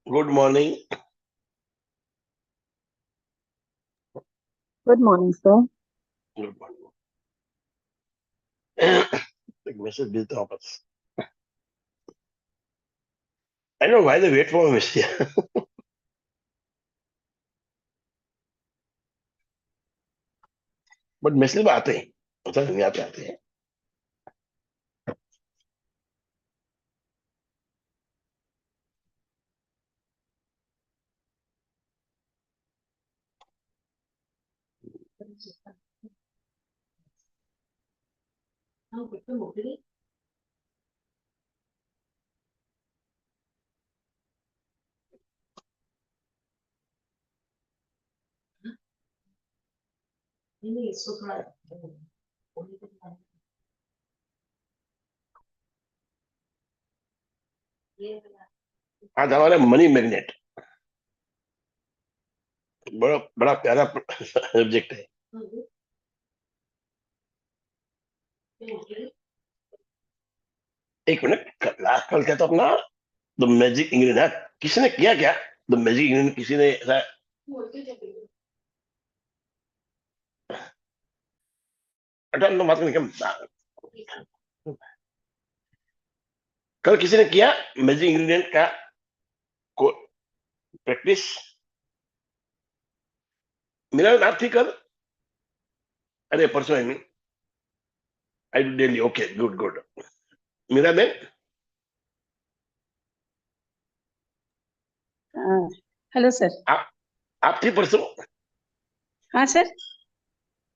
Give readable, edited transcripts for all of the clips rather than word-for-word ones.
Good morning. Good morning, sir. Good morning. एक message भेजता हूँ वापस। I know why they wait for message. But message में आते हैं, ऐसा नहीं आते हैं। आज हमारा मनी मैग्नेट बड़ा बड़ा प्यारा सब्जेक्ट है। एक मिनट, लास्ट कल क्या था अपना? द मैजिक इंग्रेडिएंट किसी ने किया क्या? द मैजिक इंग्रेडिएंट किसी ने ऐसा? अटल तो बात करने का कल किसी ने किया मैजिक इंग्रेडिएंट का प्रैक्टिस? मेरा नाम थी कल। अरे परसों I, I do daily. Okay, good good. मेरा दिन हेलो सर। आप आप थी परसों? हाँ सर।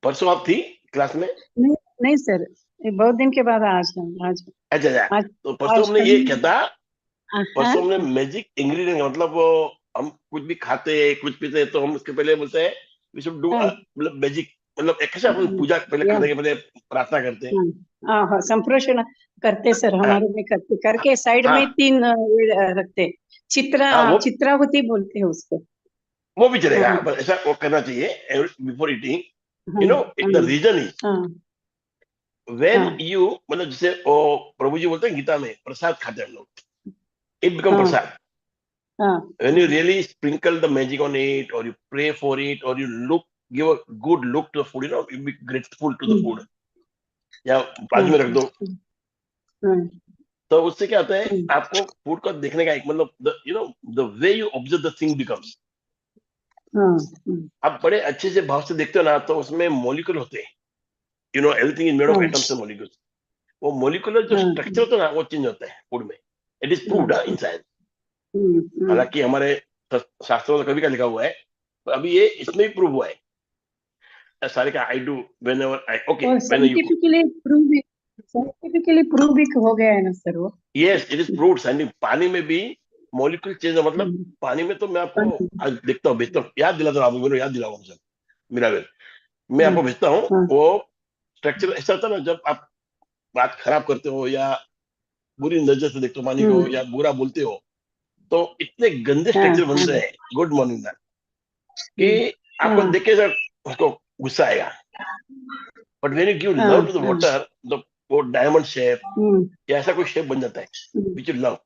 परसों आप थी क्लास में? नहीं, नहीं सर, ये बहुत दिन के बाद आज है। आज अच्छा अच्छा। आज तो परसों आज हमने ये क्या कल। था? हाँ। परसों हमने मैजिक इंग्रेडिएंट मतलब वो, हम कुछ भी खाते हैं कुछ पीते हैं तो हम उसके पहले बोलते हैं वी शुड डू हाँ। मतलब मैजिक, मतलब एक कैसे अपन पूजा पहले या। करने के पहले प्रार्थना करते हैं। हाँ। हाँ हाँ, संप्रोषण करते सर, हाँ हमारे में करते करके साइड में हाँ तीन ये रखते। हाँ, चित्रावती बोलते हैं उसको। वो भी चलेगा, हाँ बस ऐसा वो करना चाहिए बिफोर ईटिंग। हाँ यू नो, हाँ द रीजन इज हाँ व्हेन हाँ यू मतलब जैसे वो प्रभु जी बोलते हैं गीता में, प्रसाद खाते हैं हम लोग, इट बिकम हाँ प्रसाद। हाँ When you हाँ really sprinkle the magic on it, or you pray for it, or you look, give a good look to the food, you be grateful to the food, या हाँ बाजू में रख दो, हाँ तो उससे क्या होता है, हाँ आपको फूड को देखने का एक मतलब the way you observe the thing becomes. हाँ आप बड़े अच्छे से भाव से देखते हो ना, तो उसमें मॉलिक्यूल होते हैं। एवरीथिंग इज मेड ऑफ हाँ एटम्स एंड मॉलिक्यूल्स। वो मॉलिक्यूलर जो हाँ स्ट्रक्चर होता है ना, वो चेंज होता है फूड में। इट इज प्रूव्ड हाँ इन साइंस। हाँ हालांकि हमारे शास्त्रों में कभी का लिखा हुआ है, तो अभी ये इसमें भी प्रूव हुआ है। सारे का I do when ever I, okay और वेन यू, साइंटिफिकली प्रूव भी हो गया है ना सर वो। Yes it is proved scientific. पानी में भी मॉलिक्यूल चेंज है, मतलब हम्म, पानी में तो मैं आपको हाँ आज देखता हूँ, भेजता हूँ, याद दिलाता हूँ आपको, मेरे याद दिलाऊंगा सर मेरा वेल। मैं हाँ आपको भेजता हूँ हाँ वो स्ट्रक्चर। ऐसा होता है ना, जब आप बात खराब करते हो या बुरी नजर से देखते हो पानी को हम्म, या बुरा बोलते हो, तो इतने गंदे हाँ स्ट्रक्चर हाँ बनते हैं गुड मॉर्निंग में, कि हम्म, आपको हाँ देख के सर उसको गुस्सा आएगा। बट वेन यू गिव हाँ लव टू द हाँ वाटर, वो डायमंड शेप हम्म, या ऐसा कोई शेप बन जाता है हम्म, विच यू लव।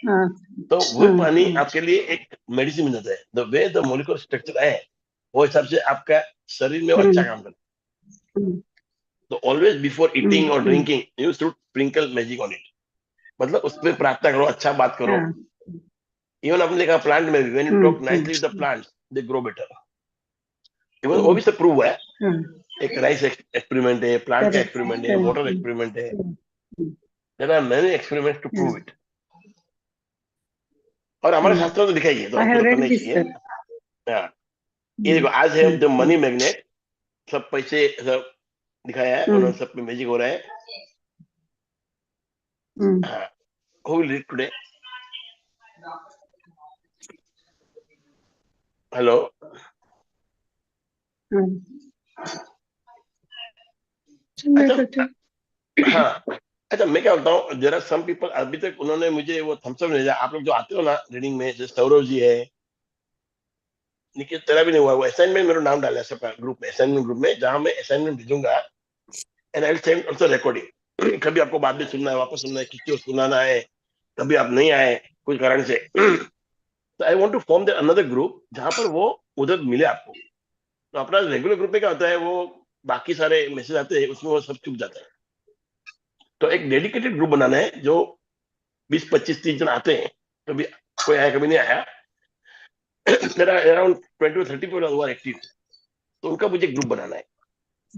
हाँ तो वही हाँ पानी हाँ आपके लिए एक मेडिसिन बन जाता है। The way the molecular structure है, वो हिसाब से आपका शरीर में वो अच्छा हम्म, काम करता हम्म, है। तो ऑलवेज बिफोर हम्म, ईटिंग और drinking you should sprinkle magic on it. मतलब उस पर प्रार्थना करो, अच्छा बात करो। हाँ इवन आपने देखा प्लांट में भी, when you talk nicely with the plants they grow better. Even वो हम्म, भी सब प्रूव हुआ है। हाँ एक राइस एक्सपेरिमेंट है, प्लांट का करेक्ट एक्सपेरिमेंट है, वाटर करेक्ट। एक्सपेरिमेंट है। There are many experiments to prove it. और हमारे शास्त्रों में दिखाई है, तो आई हमको हैव तो रेड करना ही दिस चाहिए। सर। हाँ, ये देखो आज है द मनी मैग्नेट। सब पैसे सब दिखाया है उन्होंने, सब पे मैजिक हो रहा है। हाँ, who will read today? Hello. अच्छा, हाँ, अच्छा मैं क्या बोलता हूँ, जरा सम पीपल अभी तक उन्होंने मुझे वो थम्स अप नहीं दिया। आप लोग जो आते हो ना रीडिंग में, जैसे सौरव जी है, निखिल तेरा भी नहीं हुआ। वो असाइनमेंट मेरा नाम डाला है सब ग्रुप में, असाइनमेंट ग्रुप में, जहां मैं असाइनमेंट भेजूंगा and I will send also recording. कभी आपको बाद में सुनना है, वापस सुनना है, किसी को सुनाना है, कभी आप नहीं आए कुछ कारण से, तो I want to form that another group जहां पर वो उधर मिले आपको। तो अपना रेगुलर ग्रुप में क्या होता है, वो बाकी सारे मैसेज आते हैं उसमें वो सब चुप जाता है। तो एक डेडिकेटेड ग्रुप बनाना है जो 20-25-30 जन आते हैं, कभी कोई आया कभी नहीं आया। मेरा अराउंड 20 to 30 people हुआ एक्टिव, तो उनका मुझे ग्रुप बनाना है।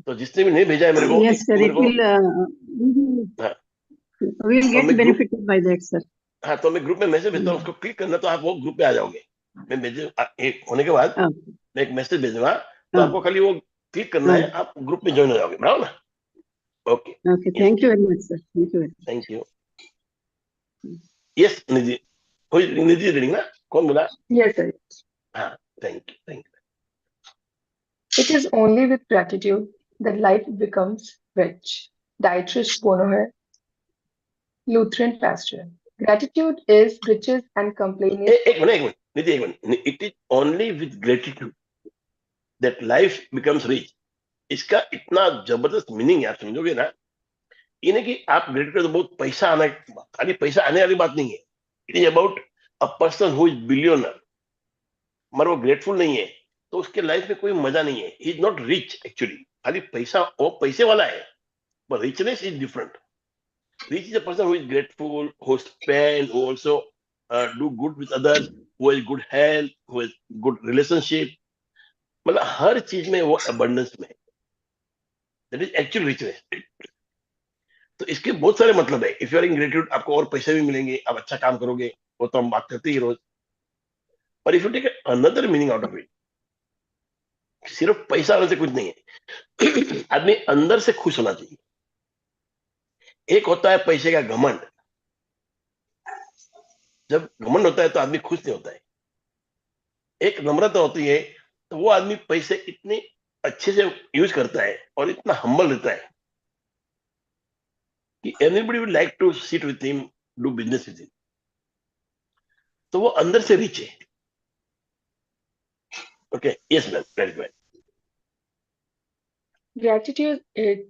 तो जिसने भी नहीं भेजा है मेरे को, Yes, sir. मेरे It को will. हाँ, We'll तो get मैं group benefited by that, sir. हाँ तो मैं ग्रुप में मैसेज भेजता हूँ, उसको क्लिक करना तो आप वो ग्रुप में आ जाओगे। मैं मैसेज होने के बाद Okay. मैं एक मैसेज भेजूंगा, तो Oh, आपको खाली वो क्लिक करना है, आप ग्रुप में ज्वाइन हो जाओगे, बराबर ना? Okay, okay. Yes, Thank you very much, sir. Thank you very thank you. much. Yes Nidhi, कोई निधि रीडिंग ना, कौन बोला? Yes, sir. हाँ, thank you, thank It is only with gratitude that life becomes rich. Dietrich Bonhoeffer, Lutheran pastor. Gratitude is riches and you. complaint is एक minute निधि, एक minute. It is only with gratitude that life becomes rich. इसका इतना जबरदस्त meaning है, आप समझोगे ना। ये नहीं कि आप ग्रेटिट्यूड तो बहुत पैसा आना, खाली पैसा आने वाली बात नहीं है। It is about a person who is billionaire, मगर वो ग्रेटफुल नहीं है तो उसके लाइफ में कोई मजा नहीं है। He is not rich actually, खाली पैसा, वो पैसे वाला है, but richness is different. Rich is a person who is grateful, who spend, who also do good with others, who has good health, who has good relationship. मतलब हर चीज में वो abundance में, दैट इज एक्चुअल रिचनेस। तो इसके बहुत सारे मतलब है। If you are in gratitude, आपको और पैसे भी मिलेंगे, आप अच्छा काम करोगे, वो तो हम बात करते ही रोज। पर if you take another meaning out of it, सिर्फ पैसा आने से कुछ नहीं है। आदमी अंदर से खुश होना चाहिए। एक होता है पैसे का घमंड, जब घमंड होता है तो आदमी खुश नहीं होता है। एक नम्रता होती है, तो वो आदमी पैसे इतने अच्छे से यूज करता है और इतना हम्बल रहता है कि anybody would like to sit with him, do business with him. तो वो अंदर से रिच है। Okay, yes ma'am, very good. gratitude is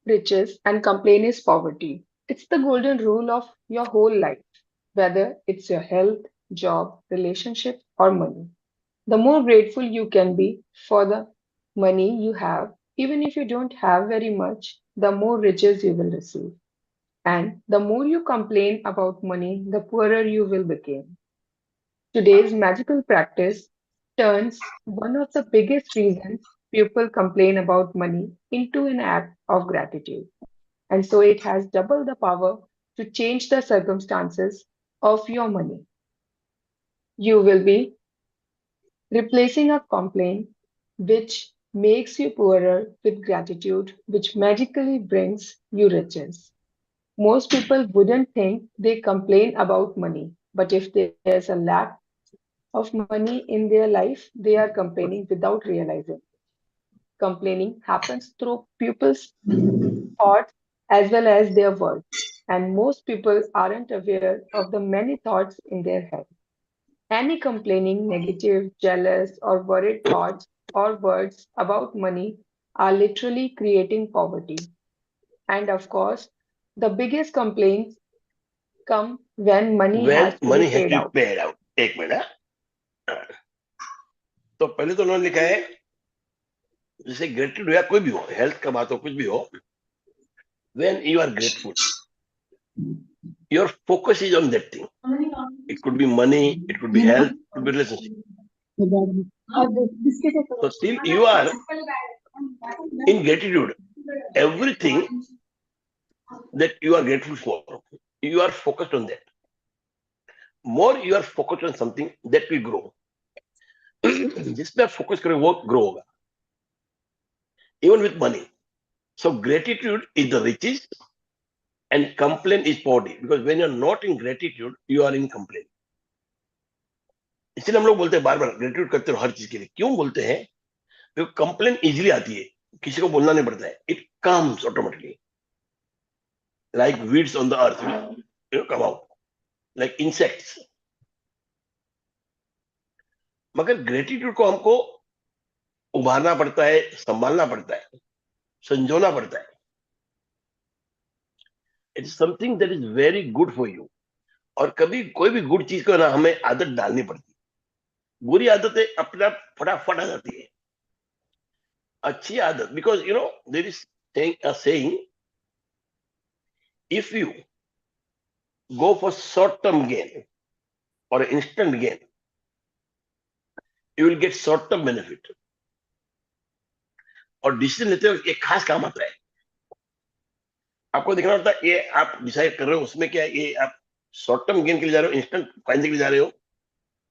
riches and complaint is poverty. It's the golden rule of your whole life, whether it's your health, job, relationship, or money. The more grateful you can be for the money you have, even if you don't have very much, the more riches you will receive. And the more you complain about money, the poorer you will become. Today's magical practice turns one of the biggest reasons people complain about money into an act of gratitude. And so it has double the power to change the circumstances of your money. You will be replacing a complaint which makes you poorer with gratitude, which magically brings you riches. Most people wouldn't think they complain about money, but if there's a lack of money in their life, they are complaining without realizing. Complaining happens through people's thoughts as well as their words, and most people aren't aware of the many thoughts in their head. Any complaining, negative, jealous, or worried thoughts or words about money are literally creating poverty. And of course, the biggest complaints come when money when has to be money has paid to out. Paid out. एक minute, तो पहले तो उन्होंने लिखा है, जैसे gratitude हो या कोई भी हो, हेल्थ का बात हो, कुछ भी हो, when you are grateful, your focus is on that thing. It could be money, it could be health, it could be relationship. So till you are in gratitude, everything that you are grateful for, you are focused on that. More you are focused on something, that will grow. जिसमें आप focus करें वो grow होगा, even with money. So gratitude is the riches and complaint is poverty, because when you are not in gratitude, you are in complaint. इसलिए हम लोग बोलते हैं बार बार ग्रेटिट्यूड करते रहो हर चीज के लिए। क्यों बोलते हैं? क्योंकि कंप्लेन इजिली आती है, किसी को बोलना नहीं पड़ता है, it comes automatically like weeds on the earth, come out like insects. मगर ग्रेटिट्यूड को हमको उभारना पड़ता है, संभालना पड़ता है, संजोना पड़ता है। It's something that is very good for you. और कभी कोई भी गुड चीज को ना हमें आदत डालनी पड़ती है। बुरी आदतें अपने आप फटाफट आ जाती है। अच्छी आदत, because you know there is saying, if you go for short-term gain or instant gain, you will get short-term benefit. और डिसीजन लेते हुए एक खास काम आता है, आपको देखना होता है ये आप डिसाइड कर रहे हो उसमें क्या है, ये आप शॉर्ट टर्म गेन के लिए जा रहे हो, इंस्टेंट फायदे के लिए जा रहे हो,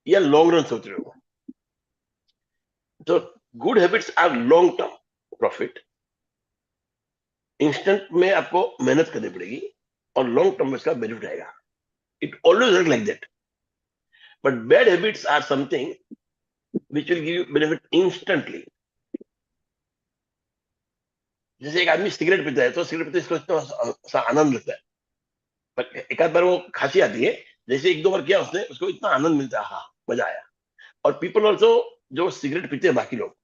या लॉन्ग रन सोच रहे हो। तो good habits are long term profit. Instant में आपको मेहनत करनी पड़ेगी और लॉन्ग टर्म में इसका बेनिफिट आएगा। It always work like that. But bad habits are something which will give you benefit instantly. जैसे एक आदमी सिगरेट पीता है, तो सिगरेट पीते इसको इतना आनंद लगता है, पर एक आध बार वो खांसी आती है, जैसे एक दो बार किया उसने, उसको इतना आनंद मिलता है, हाँ मजा आया। और पीपल ऑल्सो जो सिगरेट पीते हैं बाकी लोग,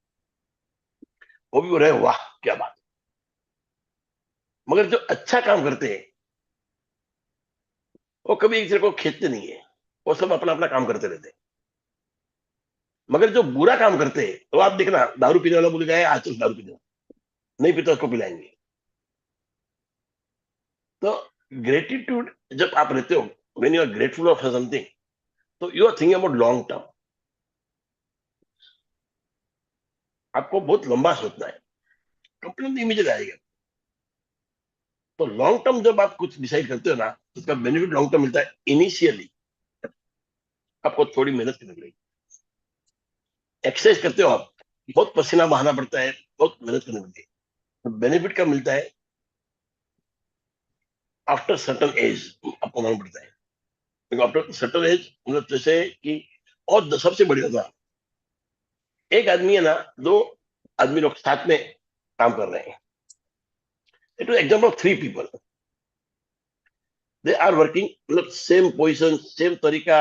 वो भी बोल रहे हैं वाह क्या बात। मगर जो अच्छा काम करते हैं वो कभी एक दूसरे को खींचते नहीं है, वो सब अपना अपना काम करते रहते हैं। मगर जो बुरा काम करते हैं तो आप देखना, दारू पीने वाला बोलेगा आज चल दारू पीने, नहीं पीता उसको पिलाएंगे। तो ग्रेटिट्यूड जब आप रहते हो, when you are grateful of something, तो you are thinking about long term. आपको बहुत लंबा सोचना है, कंप्लेन इमीडिएट आएगा। तो लॉन्ग टर्म जब आप कुछ डिसाइड करते हो ना, तो उसका बेनिफिट लॉन्ग टर्म मिलता है। इनिशियली आपको थोड़ी मेहनत करनी पड़ेगी, एक्सरसाइज करते हो आप, बहुत पसीना बहाना पड़ता है, बहुत मेहनत करनी पड़ती है। तो बेनिफिट क्या मिलता है आफ्टर सर्टन एज, आपको मालूम पड़ता है। आफ्टर सर्टन एज मतलब जैसे कि, और सबसे बड़ी बात, एक आदमी है ना, दो आदमी लोग साथ में काम कर रहे हैं, it was example of three people, they are working, मतलब सेम पोजीशन, सेम तरीका,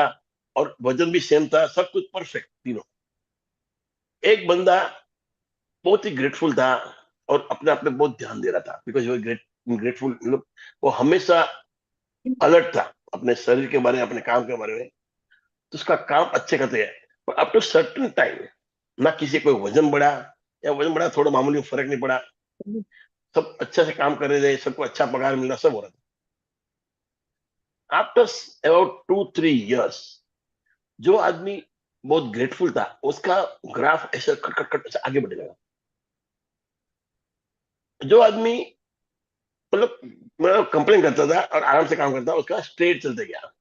और वजन भी सेम था, सब कुछ परफेक्ट तीनों। एक बंदा बहुत ही ग्रेटफुल था और अपने आप में बहुत ध्यान दे रहा था, बिकॉज वो ग्रेटफुल, मतलब वो हमेशा अलर्ट था अपने शरीर के बारे में, अपने काम के बारे में। तो उसका काम अच्छे करते हैं, पर अप टू सर्टन टाइम ना किसी कोई वजन बढ़ा, या वजन बढ़ा थोड़ा मामूली फर्क नहीं पड़ा, सब अच्छे से काम कर रहे थे, सबको अच्छा पगार मिल रहा, सब हो रहा था। आफ्टर अबाउट 2-3 years, जो आदमी बहुत ग्रेटफुल था, उसका ग्राफ ऐसे कट कट कट ऐसे आगे बढ़ने लगा। जो आदमी मतलब कंप्लेन करता था और आराम से काम करता, उसका स्ट्रेट चलते गया,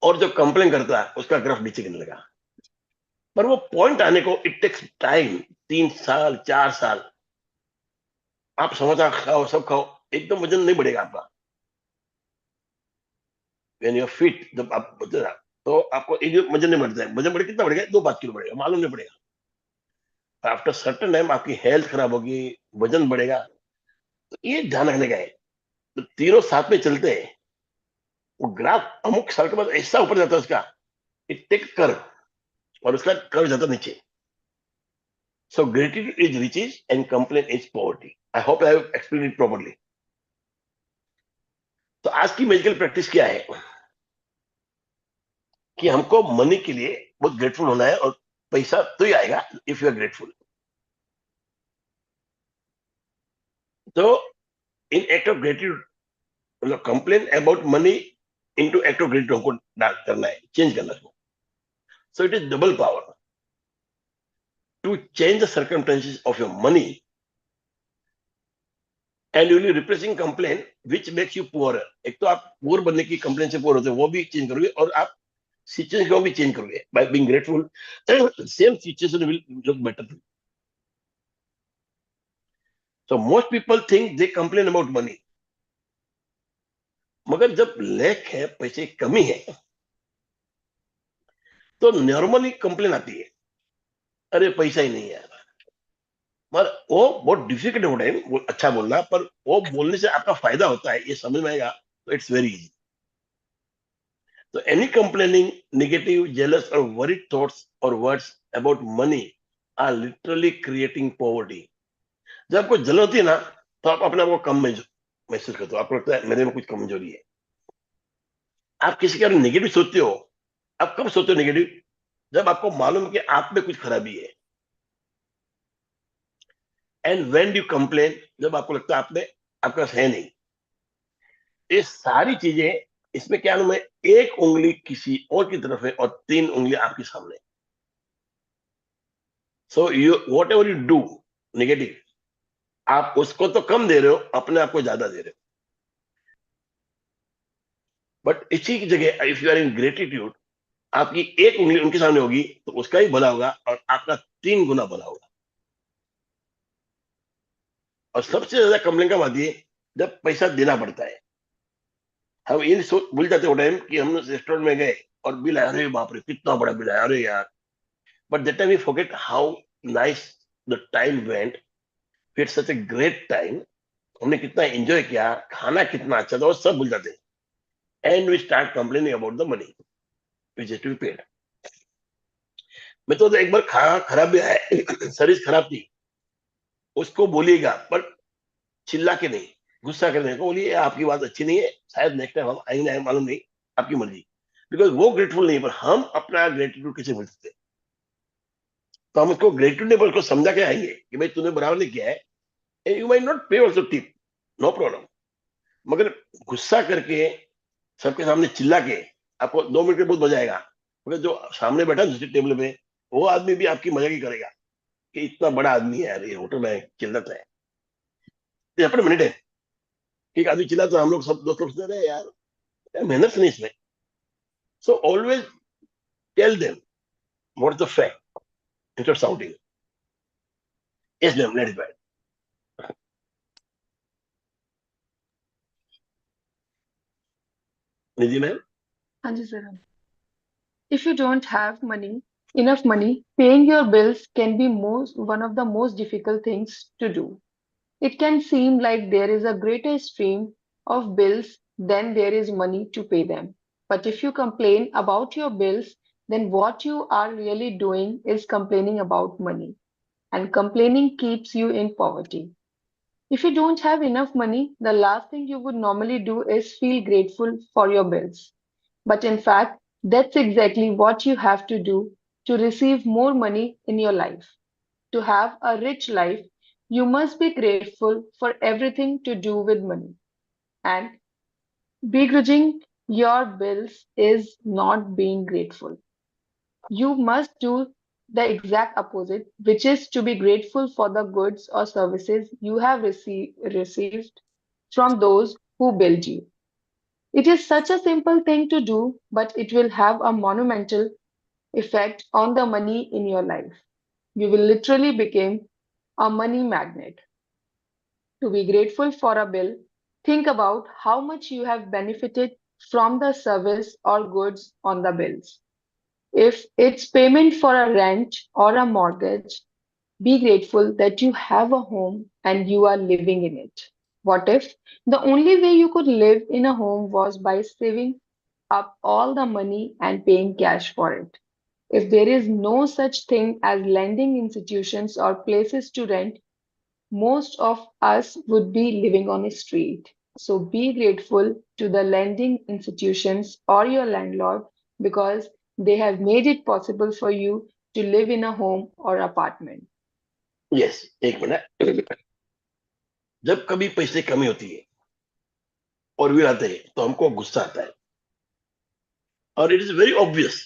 और जो कंप्लेन करता उसका ग्राफ नीचे गिरने लगा। पर वो पॉइंट आने को इट टेक्स टाइम, 3 साल 4 साल। आप समोसा खाओ, सब खाओ, एकदम वजन नहीं बढ़ेगा आपका। व्हेन यू फिट, जब आप बोलते ना, तो आपको एक वजन नहीं बढ़ता है। वजन बढ़े कितना बढ़ेगा, 2-5 किलो बढ़ेगा, मालूम नहीं पड़ेगा। आफ्टर सर्टन टाइम आपकी हेल्थ खराब होगी, वजन बढ़ेगा। तो ये ध्यान रखने का है। तो तीनों साथ में चलते हैं, वो ग्राफ अमुक साल के बाद ऐसा ऊपर जाता है उसका, इट टेक कर्व, और उसका कर्व जाता नीचे। So gratitude is riches and complain is poverty. I hope I have explain it properly. तो आज की मेडिकल प्रैक्टिस क्या है कि हमको मनी के लिए बहुत ग्रेटफुल होना है, और पैसा तो ही आएगा इफ यू आर ग्रेटफुल। तो इन एक्ट ऑफ ग्रेटिट्यूड, मतलब complain about money into act of gratitude हमको करना है, चेंज करना है। So it is double power to change the circumstances of your money, and you will replacing complain which makes you poor. एक तो आप poor बनने की कंप्लेन से पुअर होते हैं, वो भी चेंज करोगे, और आप सिचुएशन को भी चेंज करोगे by being grateful, same situation will look better. So most people think they complain about money, मगर जब लैक है, पैसे की कमी है, तो नॉर्मली कंप्लेन आती है, अरे पैसा ही नहीं है। पर वो बहुत डिफिकल्ट हो टाइम वो अच्छा बोलना, पर वो बोलने से आपका फायदा होता है, ये समझ में आएगा, तो इट्स वेरी इजी। तो एनी कंप्लेनिंग, नेगेटिव, जेलस और वरीड थॉट्स और words about money are literally creating poverty. जब आपको जलन होती है ना, तो आप अपने आप को कम महसूस करते हो, आपको लगता है मेरे में कुछ कमजोरी है। आप किसी के बारे में नेगेटिव सोचते हो, आप कब सोचते हो नेगेटिव, जब आपको मालूम कि आप में कुछ खराबी है। एंड व्हेन यू कंप्लेन, जब आपको लगता है आप में आपके पास है नहीं। ये सारी चीजें, इसमें क्या नाम है, एक उंगली किसी और की तरफ है और 3 उंगली आपके सामने। So you what ever you do negative, आप उसको तो कम दे रहे हो, अपने आप को ज्यादा दे रहे हो। बट इसी की जगह if you are in gratitude, आपकी एक उंगली उनके सामने होगी तो उसका ही भला होगा और आपका 3 गुना भला होगा। और सबसे ज्यादा कंप्लेन कब आती है, जब पैसा देना पड़ता है। हम ये भूल जाते हो टाइम कि हम रेस्टोरेंट में गए और बिल आया, अरे बाप रे कितना बड़ा बिल आया, अरे यार। But that time we forget how nice the time went, फिर सच ए ग्रेट टाइम, हमने कितना एंजॉय किया, खाना कितना अच्छा था, वो सब भूल जाते हैं। And we start complaining about the money which is to be paid. मैं तो एक बार खाना खराब भी आया सर्विस खराब थी, उसको बोलिएगा पर चिल्ला के नहीं, गुस्सा करने को बोलिए आपकी बात अच्छी नहीं है, शायद नेक्स्ट टाइम हम आएंगे आएंगे, मालूम नहीं, आपकी मर्जी। बिकॉज वो ग्रेटफुल नहीं है, पर हम अपना ग्रेटिट्यूड कैसे भूल सकते हैं। तो हम उसको ग्रेटिट्यूड नहीं, पर उसको समझा के आएंगे कि भाई तूने बराबर नहीं किया है, एंड यू माइट नॉट पे ऑल्सो टिप, नो प्रॉब्लम। मगर गुस्सा करके सबके सामने चिल्ला के आपको 2 मिनट के बहुत मजा आएगा, मगर जो सामने बैठा दूसरी टेबल पे, वो आदमी भी आपकी मजाक ही करेगा कि इतना बड़ा आदमी है यार, ये होटल में चिल्लाता है। ये अपने मिनट है, एक आदमी चिल्ला तो हम लोग सब दोस्त लोग सोचते रहे यार, मेहनत नहीं इसमें। So always tell them what the fact instead shouting, yes ma'am let it bad. Nidhi ma'am. हाँ जी sir. If you don't have enough money, paying your bills can be one of the most difficult things to do. It can seem like there is a greater stream of bills than there is money to pay them. But if you complain about your bills, then what you are really doing is complaining about money. And complaining keeps you in poverty. If you don't have enough money, the last thing you would normally do is feel grateful for your bills. But in fact, that's exactly what you have to do to receive more money in your life. To have a rich life, you must be grateful for everything to do with money. And begrudging your bills is not being grateful. You must do the exact opposite, which is to be grateful for the goods or services you have received from those who build you. It is such a simple thing to do, but it will have a monumental effect on the money in your life. You will literally become a money magnet. To be grateful for a bill, think about how much you have benefited from the service or goods on the bills. If it's payment for a rent or a mortgage, be grateful that you have a home and you are living in it. What if the only way you could live in a home was by saving up all the money and paying cash for it? If there is no such thing as lending institutions or places to rent, most of us would be living on a street. So be grateful to the lending institutions or your landlord because they have made it possible for you to live in a home or apartment. Yes, एक minute. जब कभी पैसे कमी होती है और bill आते हैं तो हमको गुस्सा आता है, और इट इज वेरी ऑब्वियस।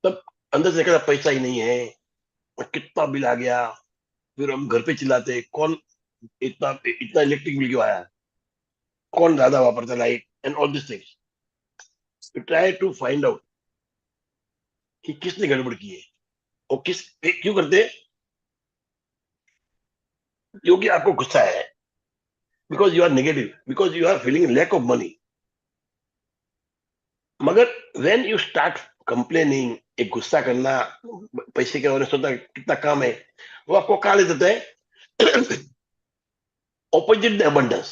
तब अंदर से कहता पैसा ही नहीं है, कितना बिल आ गया, फिर हम घर पे चिल्लाते हैं, कौन इतना इतना इलेक्ट्रिक बिल क्यों आया, कौन ज्यादा वापरता light, and all this things. You try to find out कि किसने गड़बड़ की है और क्यों करते हैं, क्योंकि आपको गुस्सा है, because you are negative, because you are feeling lack of money. मगर व्हेन यू स्टार्ट कंप्लेनिंग, एक गुस्सा करना पैसे के वजह से होता है, कितना काम है, वो आपको कहा ले देता है opposite the abundance.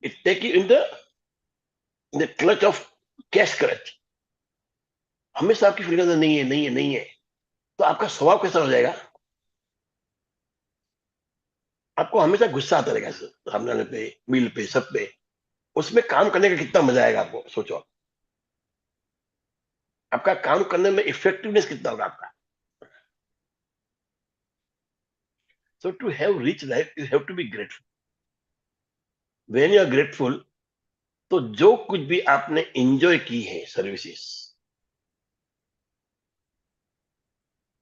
It take you in the clutch of cash crunch. हमेशा आपकी फीलिंग नहीं है नहीं है नहीं है, तो आपका स्वभाव कैसा हो जाएगा, आपको हमेशा गुस्सा आता रहेगा सामने वाले पे, बिल पे, सब पे। उसमें काम करने का कितना मजा आएगा आपको, सोचो। आपका काम करने में इफेक्टिवनेस कितना होगा आपका. So to have rich life, you have to be grateful. When you are grateful, तो जो कुछ भी आपने एंजॉय की है सर्विसेज,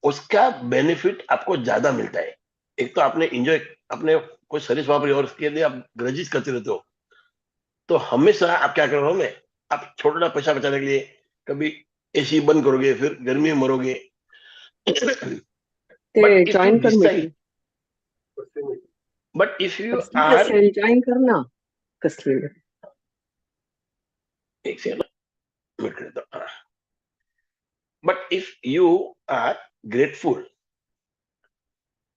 उसका बेनिफिट आपको ज्यादा मिलता है. एक तो आपने एंजॉय, अपने कोई सर्विस वापरी और उसके लिए आप ग्रजिस करते रहते हो, तो हमेशा आप क्या कर रहे हो में, आप छोटा पैसा बचाने के लिए कभी एसी बंद करोगे, फिर गर्मी में मरोगे. ते बट इफ यू जॉईन कर decide, meeting but if you कसली आर, असेल जॉईन कर ना कसली एक second, but if you are grateful,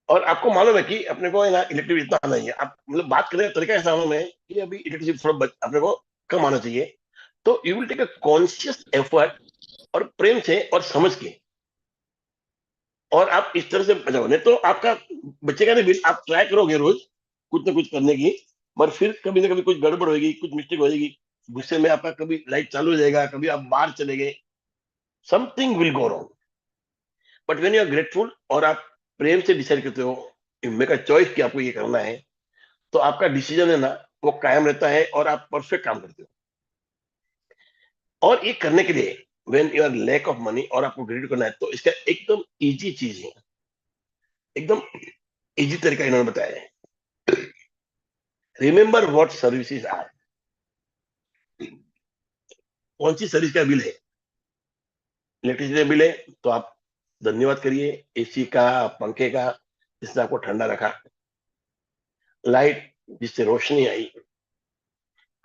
और आपको मालूम है कि अपने को है ना इलेक्ट्रिसिटी इतना नहीं है, आप मतलब बात करें तरीका ऐसा मालूम है कि अभी इलेक्ट्रिसिटी थोड़ा अपने को कम आना चाहिए, तो you will take a conscious effort, और प्रेम से और समझ के, और आप इस तरह से बचाओ. नहीं तो आपका बचेगा नहीं बिल. आप ट्राई करोगे रोज कुछ ना कुछ करने की, पर फिर कभी ना कभी कुछ गड़बड़ होगी, कुछ मिस्टेक हो जाएगी, गुस्से में आपका कभी लाइट चालू हो जाएगा, कभी आप बाहर चले गए, something will go wrong. But when you are grateful और आप प्रेम से डिसाइड करते हो, यू मेक अ चॉइस कि आपको ये करना है, तो आपका डिसीजन है ना वो कायम रहता है और आप परफेक्ट काम करते हो. और ये करने के लिए when you are lack of money और आपको ग्रेड करना है, तो इसका एकदम इजी चीज है, एकदम इजी तरीका इन्होंने बताया है. Remember what services are. कौन सी सर्विस का बिल है? इलेक्ट्रिसिटी बिल है, तो आप धन्यवाद करिए एसी का, पंखे का, जिसने आपको ठंडा रखा. लाइट, जिससे रोशनी आई.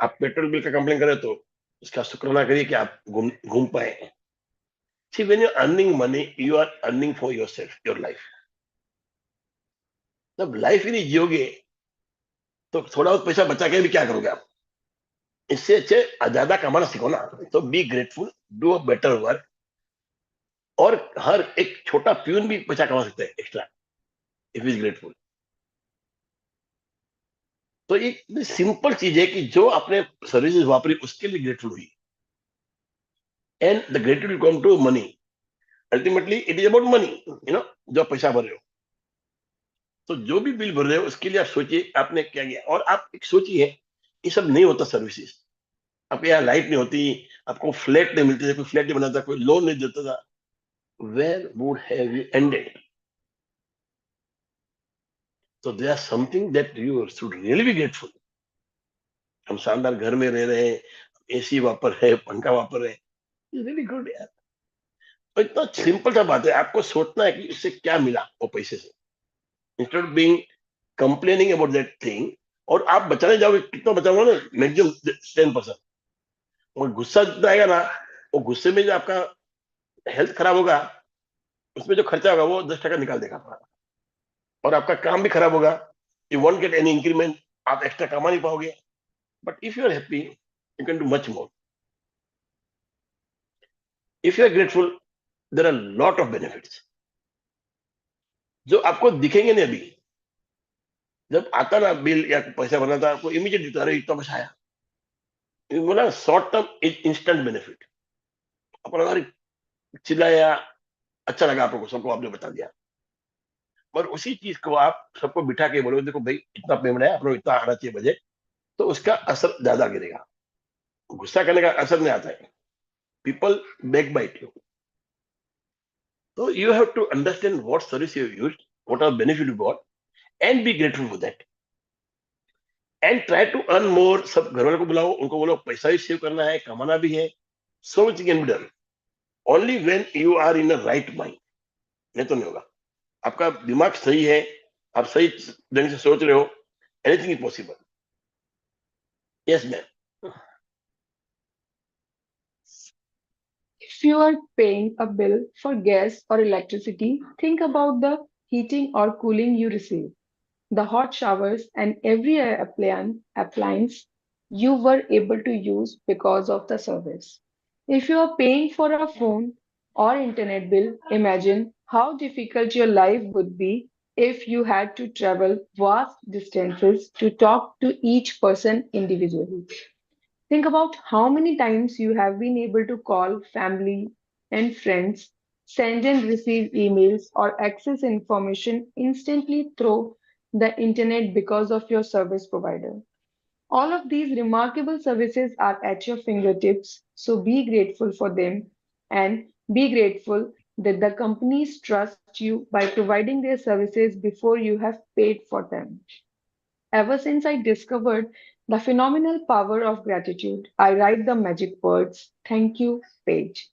आप पेट्रोल बिल का कंप्लेन करें तो इसका शुक्राना करिए कि आप घूम घूम पाए. See, when you're earning money, you are earning for yourself, your life. जब लाइफ ही नहीं जियोगे, तो थोड़ा बहुत पैसा बचा के भी क्या करोगे आप? इससे अच्छे ज्यादा कमाना सीखो ना. तो be grateful, do a better work, और हर एक छोटा प्यून भी पैसा कमा सकता है एक्स्ट्रा इफ इज ग्रेटफुल. तो एक सिंपल चीज है कि जो आपने सर्विसेज वापरी उसके लिए ग्रेटफुल हुई, and the grateful will come to money. Ultimately it is about money, जो आप पैसा भर रहे हो. तो जो भी बिल भर रहे हो उसके लिए आप सोचिए आपने क्या किया, और आप एक सोचिए ये सब नहीं होता सर्विसेज. आपके यहाँ लाइट नहीं होती, आपको फ्लैट नहीं मिलते थे, कोई फ्लैट नहीं बनाता, कोई लोन नहीं देता था, where would have you ended? तो they are something that you should really be grateful. हम शानदार घर में रह रहे हैं, एसी वापर रहे हैं, पंखा वापर रहे हैं, रियली गुड यार. तो इतना सिंपल सा बात है, आपको सोचना है कि इससे क्या मिला वो पैसे से, instead of being complaining about that thing. और आप बचाने जाओगे, कितना बचाओगे ना, मैक्सिमम 10%. और गुस्सा जितना आएगा ना, वो गुस्से में जो आपका हेल्थ खराब होगा, उसमें जो खर्चा होगा वो 10% निकाल देगा आपका. और आपका काम भी खराब होगा, you won't get any increment, आप एक्स्ट्रा कमा नहीं पाओगे. But if you are happy, you can do much more. If you are grateful, there are lot of benefits जो आपको दिखेंगे नहीं अभी. जब आता ना बिल या पैसा भरना था, आपको इमीडिएट दिखता, अरे इतना पैसा आया, बोला शॉर्ट टर्म इंस्टेंट बेनिफिट. आपको लगा अरे चिल्लाया, अच्छा लगा आपको, सबको आपने बता दिया. पर उसी चीज को आप सबको बिठा के बोलो, देखो भाई इतना पेमेंट है, आपको इतना आना चाहिए बजट, तो उसका असर ज्यादा गिरेगा. गुस्सा करने का असर नहीं आता है. People back bite you. तो you have to understand what service you used, what are benefit you got, and be grateful for that, and try to earn more. सब घर वालों को बुलाओ, उनको बोलो पैसा भी सेव करना है, कमाना भी है. So much can be done only when you are in a right mind. नहीं तो नहीं होगा. आपका दिमाग सही है, आप सही ढंग से सोच रहे हो, anything is possible. Yes ma'am. If you are paying a bill for gas or electricity, think about the heating or cooling you receive, the hot showers, and every appliance you were able to use because of the service. If you are paying for a phone or internet bill, imagine how difficult your life would be if you had to travel vast distances to talk to each person individually. Think about how many times you have been able to call family and friends, send and receive emails, or access information instantly through the internet because of your service provider. All of these remarkable services are at your fingertips, so be grateful for them and be grateful that the companies trust you by providing their services before you have paid for them. Ever since I discovered the phenomenal power of gratitude, I write the magic words, thank you, page,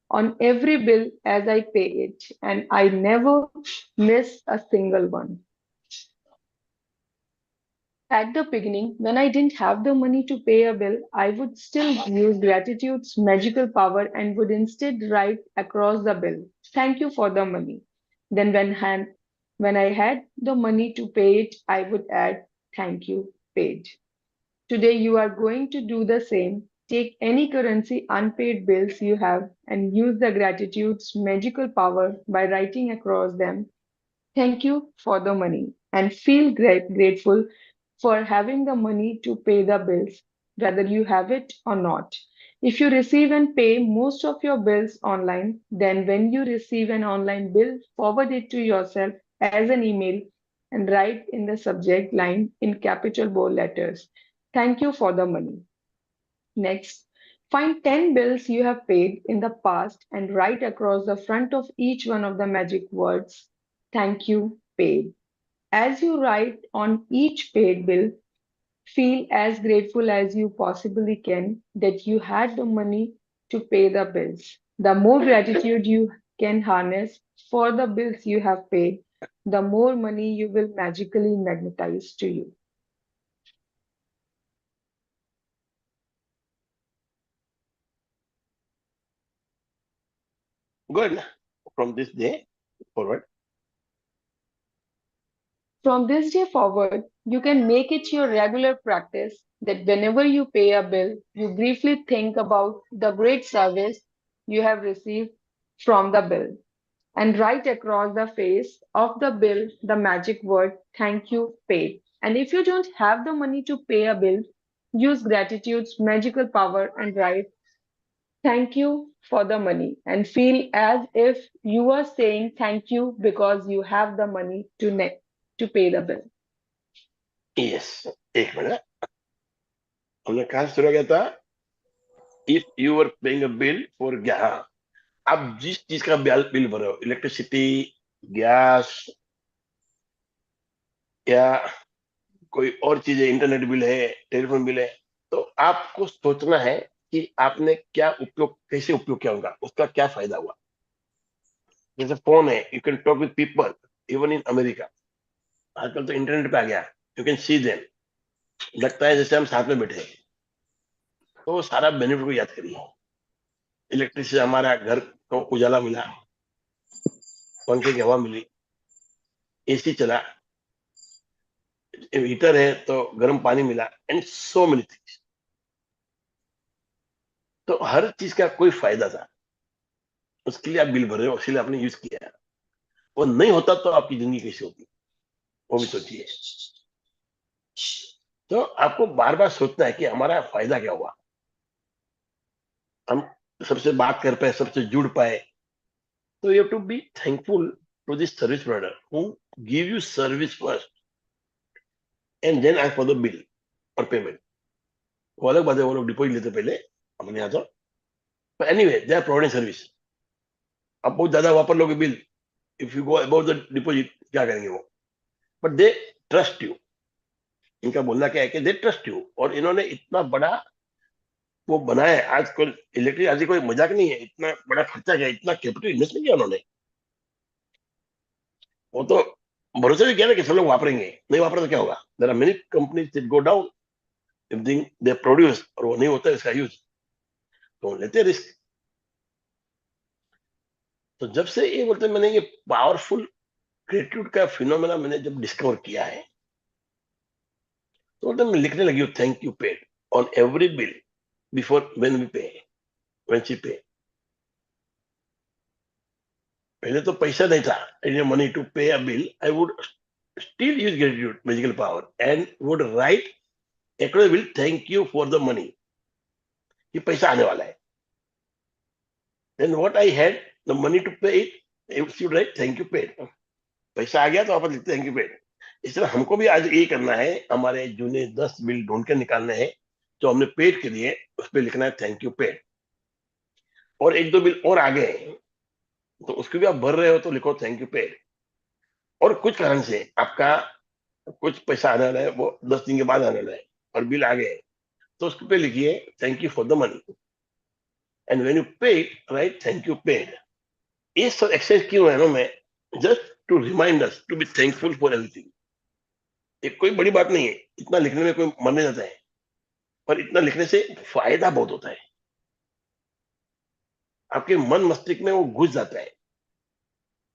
on every bill as I pay it, and I never miss a single one. At the beginning, when I didn't have the money to pay a bill, I would still use gratitude's magical power and would instead write across the bill, thank you for the money. Then, when I had the money to pay it, I would add, thank you, paid. Today, you are going to do the same. Take any currency unpaid bills you have and use the gratitude's magical power by writing across them, thank you for the money, and feel grateful for having the money to pay the bills, whether you have it or not. If you receive and pay most of your bills online, then when you receive an online bill, forward it to yourself as an email and write in the subject line in capital bold letters, thank you for the money. Next, find 10 bills you have paid in the past and write across the front of each one of the magic words, thank you, paid. As you write on each paid bill, feel as grateful as you possibly can that you had the money to pay the bills. The more gratitude you can harness for the bills you have paid, the more money you will magically magnetize to you. Good. From this day forward. From this day forward, you can make it your regular practice that whenever you pay a bill, you briefly think about the great service you have received from the bill and write across the face of the bill the magic word thank you paid. And if you don't have the money to pay a bill, use gratitude's magical power and write thank you for the money and feel as if you are saying thank you because you have the money to pay the bill. Yes. एक minute, हमने कहा से शुरू किया था, if you are paying a bill for gas, आप जिस चीज का बिल भर रहे हो, इलेक्ट्रिसिटी, गैस या कोई और चीज है, इंटरनेट बिल है, टेलीफोन बिल है, तो आपको सोचना है कि आपने क्या उपयोग, कैसे उपयोग किया उनका, उसका क्या फायदा हुआ। जैसे फोन है, you can talk with people even in America. आजकल तो इंटरनेट पे आ गया, यू कैन सी देम, लगता है जैसे हम साथ में बैठे हैं। तो वो सारा बेनिफिट को याद करिए। इलेक्ट्रिसिटी, हमारा घर को उजाला मिला, पंखे की हवा मिली, एसी चला, हीटर है तो गर्म पानी मिला, एंड सो मेनी थिंग्स। तो हर चीज का कोई फायदा था, उसके लिए आप बिल भर रहे हो, इसलिए आपने यूज किया। वो नहीं होता तो आपकी जिंदगी कैसी होती, वो भी सोचिए। तो आपको बार बार सोचना है कि हमारा फायदा क्या हुआ, हम सबसे बात कर पाए, सबसे जुड़ पाए। तो you have to be thankful to this service provider who give you service first and then ask for the bill और पेमेंट। वो अलग बात है, वो लोग डिपॉजिट लेते पहले, अपने यहाँ तो anyway they are providing service. आप बहुत ज्यादा वापर लोगे bill, if you go about the deposit, क्या करेंगे वो? But they trust you. इनका बोलना क्या है कि दे ट्रस्ट यू, और इन्होंने इतना बड़ा वो बनाया है। आजकल इलेक्ट्रिक आज कोई मजाक नहीं है, इतना बड़ा खर्चा किया, इतना कैपिटल इन्वेस्ट नहीं किया उन्होंने। वो तो भरोसे भी किया ना कि सब लोग वापरेंगे, नहीं वापरे तो क्या होगा। There are many companies that go down if they produce, और वो नहीं होता है इसका यूज, तो लेते रिस्क। तो जब से ये बोलते हैं, मैंने ये पावरफुल ग्रेटिट्यूड का फिनोमेना मैंने जब डिस्कवर किया है, तो मैं लिखने लगी हूँ thank you paid on every bill before when we pay, when she pay. पहले तो पैसा नहीं था, money to pay a bill, I would still use gratitude magical power and would write across will thank you for the money। ये पैसा आने वाला है, then what I had the money to pay it, I should write thank you paid. पैसा आ गया तो वापस लिखते थैंक यू पेड। इस तरह हमको भी आज ये करना है, हमारे जूने 10 बिल ढूंढ के निकालने हैं जो हमने पेड के लिए, उस पर लिखना है थैंक यू पेड। और एक दो बिल और आ गए तो उसको भी आप भर रहे हो तो लिखो थैंक यू पेड। और कुछ कारण से आपका कुछ पैसा आने वाला है, वो 10 दिन के बाद आने वाला है और बिल आ गए, तो उसके पे लिखिए thank you for the money, and when you pay write thank you paid. ये सब एक्सरसाइज क्यों है ना, मैं just to remind us to be thankful for everything. ये कोई बड़ी बात नहीं है, इतना लिखने में कोई मन नहीं जाता है, पर इतना लिखने से फायदा बहुत होता है, आपके मन मस्तिष्क में वो घुस जाता है।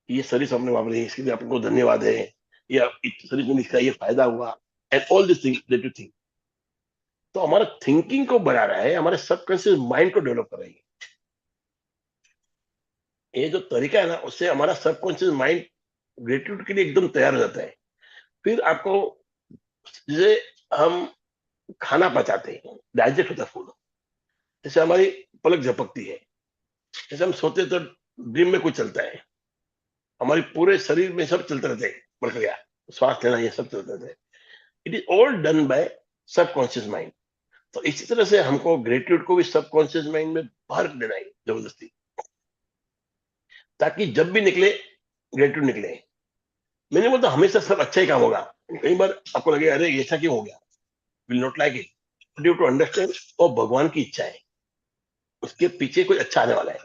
ये सर्विस हमने वापरी, इसके लिए आपको धन्यवाद है, या इस सर्विस में इसका ये फायदा हुआ, and all this thing that you think. तो हमारा थिंकिंग को बढ़ा रहा है, हमारे सबकॉन्शियस माइंड को डेवलप कर रही है। ये जो तरीका है ना, उससे हमारा सबकॉन्शियस माइंड ग्रेटिट्यूड के लिए एकदम तैयार हो जाता है। फिर आपको, जैसे हम खाना पचाते हैं, डाइजेस्ट होता है फूड, जैसे हमारी पलक झपकती है, जैसे हम सोते हैं तो ड्रीम में कुछ चलता है, हमारे पूरे शरीर में सब चलते रहते हैं, प्रक्रिया, श्वास लेना, ये सब चलते रहते हैं। It is all done by subconscious mind. तो इसी तरह से हमको ग्रेटिट्यूड को भी सबकॉन्शियस माइंड में भर देना है जबरदस्ती, ताकि जब भी निकले ग्रेटिट्यूड निकले। मैंने बोलता हमेशा सब अच्छा ही काम होगा, कई बार आपको लगे अरे ऐसा क्यों हो गया, will not like it, but you to understand वो भगवान की इच्छा है, उसके पीछे कोई अच्छा आने वाला है।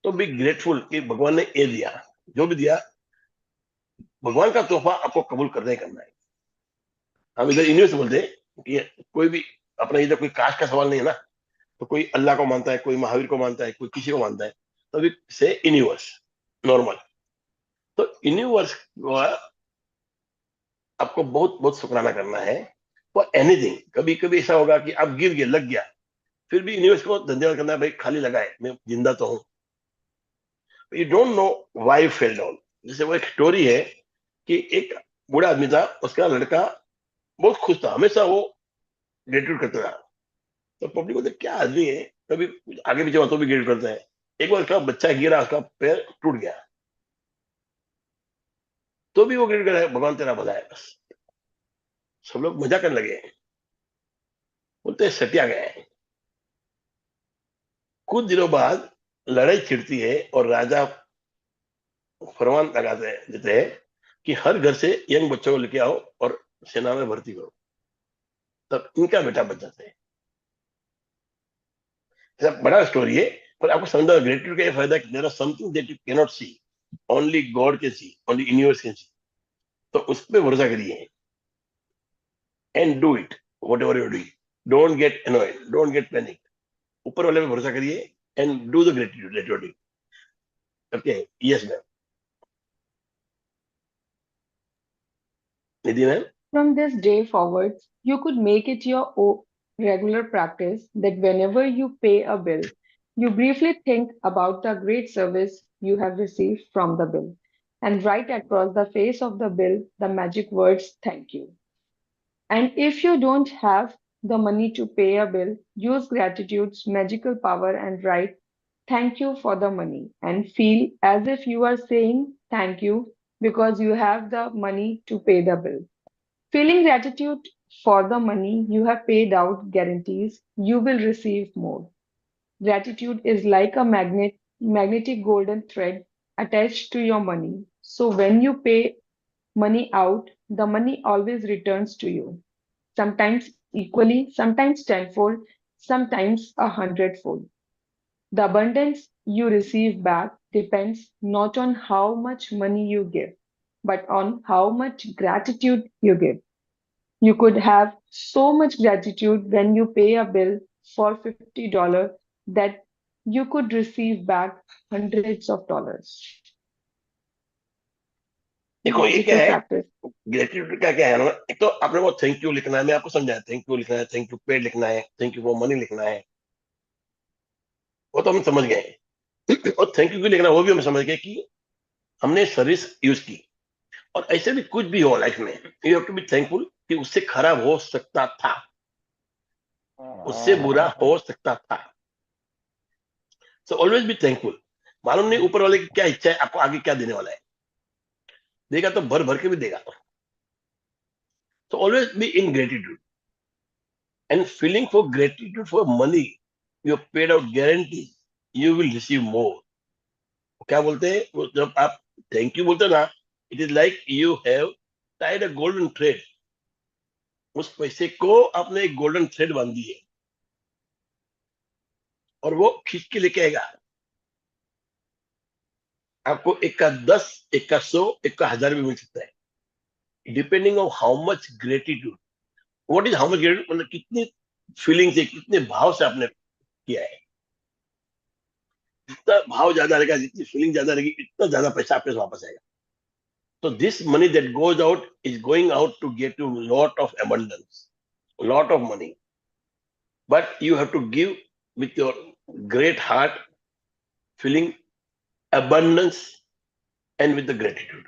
तो बी ग्रेटफुल कि भगवान ने ये दिया, जो भी दिया भगवान का तोहफा आपको कबूल करना ही करना है। हम इधर यूनिवर्स बोलते हैं कि कोई भी अपना इधर कोई कास्ट का सवाल नहीं है ना, तो कोई अल्लाह को मानता है, कोई महावीर को मानता है, कोई किसी को मानता है, तो वी से यूनिवर्स नॉर्मल। तो यूनिवर्स को आपको बहुत बहुत शुक्राना करना है फॉर एनीथिंग। कभी कभी ऐसा होगा कि आप गिर गए, लग गया, फिर भी यूनिवर्स को धन्यवाद करना है, भाई खाली लगाए, मैं जिंदा तो हूं। You don't know why fell down. जैसे वो एक स्टोरी है कि एक बूढ़ा आदमी था, उसका लड़का बहुत खुश था, हमेशा वो ग्रेटिट्यूड करता था। तो पब्लिक बोलते क्या आदमी है, कभी आगे पीछे तो भी ग्रेटिट्यूड करता है। एक बार उसका बच्चा गिरा, उसका पैर टूट गया, तो भी वो ग्रेटिट्यूड कर, भगवान तेरा भला है बस। सब लोग मजा करने लगे, बोलते सटिया गया है। कुछ दिनों बाद लड़ाई छिड़ती है और राजा फरमान लगाते देते हैं कि हर घर से यंग बच्चों को लेके आओ और सेना में भर्ती करो, तब इनका बेटा बच जाता है। ऐसा बड़ा स्टोरी है, पर आपको समझना ग्रेटिट्यूड का ये फायदा है, there are something that you can not see, only God can see, only universe can see. तो उस पर भरोसा करिए and do it, whatever you do, don't get annoyed, don't get panic, ऊपर वाले पे भरोसा करिए and do the gratitude that you are doing. Okay, yes ma'am, Nidhi ma'am. From this day forward, you could make it your regular practice that whenever you pay a bill, you briefly think about the great service you have received from the bill and write across the face of the bill the magic words thank you. And if you don't have the money to pay a bill, use gratitude's magical power and write thank you for the money and feel as if you are saying thank you because you have the money to pay the bill. Feeling gratitude for the money you have paid out guarantees you will receive more. Gratitude is like a magnetic golden thread attached to your money. So when you pay money out, the money always returns to you. Sometimes equally, sometimes tenfold, sometimes 100-fold. The abundance you receive back depends not on how much money you give, but on how much gratitude you give. You could have so much gratitude when you pay a bill for $50 that you could receive back hundreds of dollars. देखो ये क्या Magical है, practice. Gratitude का क्या है ना, एक तो आपने वो थैंक यू लिखना है, मैं आपको समझाया, थैंक यू लिखना है, थैंक यू पेड लिखना है, थैंक यू फॉर मनी लिखना है, वो तो हम समझ गए। और थैंक यू क्यों लिखना है, वो भी हम समझ गए कि हमने सर्विस यूज की। और ऐसे भी कुछ भी हो लाइफ में, you have to be thankful कि उससे खराब हो सकता था, उससे बुरा हो सकता था। So always be thankful. मालूम नहीं ऊपर वाले की क्या इच्छा है, आपको आगे क्या देने वाला है। देगा तो भर भर के भी देगा। So always be in gratitude and feeling for gratitude for money you have paid out guarantee you will receive more. क्या बोलते हैं वो, जब आप थैंक यू बोलते हो ना, it is like you have Tide a golden thread. उस पैसे को आपने एक गोल्डन थ्रेड बांध दी है और वो खींच के लेके आएगा आपको। एक का 10, एक का 100, एक का 1000 भी मिल सकता है, depending on how much gratitude. What is how much gratitude, मतलब कितनी फीलिंग से, कितने भाव से आपने किया है। जितना भाव ज्यादा रहेगा, जितनी फीलिंग ज्यादा रहेगी, इतना ज्यादा पैसा आपके पास वापस आएगा। So this money that goes out is going out to get you lot of abundance, lot of money. But you have to give with your great heart, feeling abundance and with the gratitude.